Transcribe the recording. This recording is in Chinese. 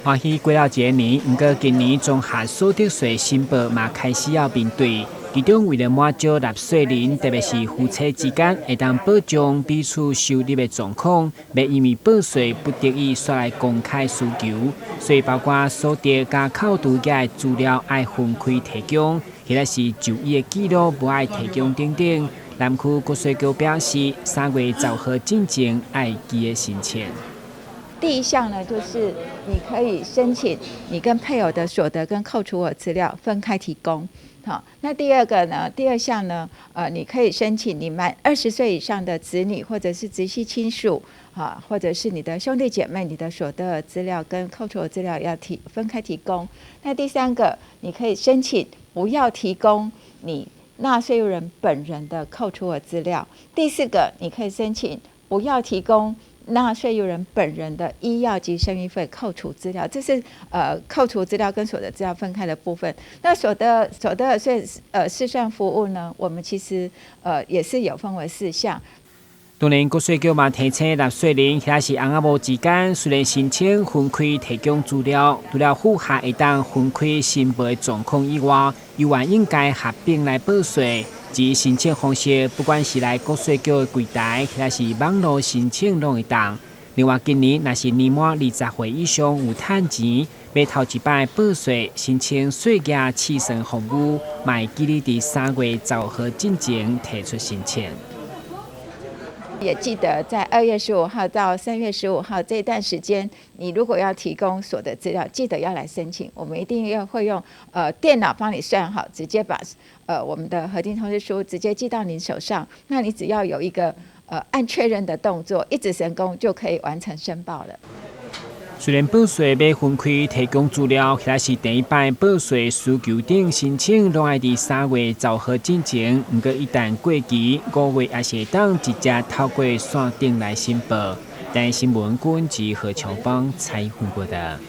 欢喜过了一个年，不过今年综合所得税申报嘛开始要面对。其中为了满足纳税人，特别是夫妻之间会当保障彼此收入的状况，要因为报税不得已煞来公开需求，所以包括所得加扣除价的资料爱分开提供，或者是就医的记录不爱提供等等。南区国税局表示，3月10号进前爱记的申请。第一项呢，就是你可以申请你跟配偶的所得跟扣除额资料分开提供。好，那第二项呢，你可以申请你满20岁以上的子女或者是直系亲属，或者是你的兄弟姐妹，你的所得资料跟扣除额资料要分开提供。那第三个，你可以申请不要提供你纳税人本人的扣除额资料。第四个，你可以申请不要提供纳税人本人的医药及生育费扣除资料，这是扣除资料跟所得资料分开的部分。那所得税试算服务呢，我们其实也是有分为4项。当然，国税局嘛提醒纳税人，或是翁仔某之间，虽然申请分开提供资料，除了符合会当分开申报的状况以外，又还应该合并来报税。及申请方式，不管是来国税局的柜台，或是网络申请拢会当。另外，今年若是年满20岁以上有趁钱，要头一摆报税申请税额试算服务，卖记你伫3月10号之前提出申请。也记得在2月15号到3月15号这段时间，你如果要提供所得资料，记得要来申请。我们一定会用电脑帮你算好，直接把我们的核定通知书直接寄到您手上。那你只要有一个按确认的动作，一指神功就可以完成申报了。虽然报税要分开提供资料，或是第一摆报税需求等申请，拢爱伫3月10号之前。不过一旦过期，5月也是当直接透过线顶来申报。但新闻君及何强邦采访过的。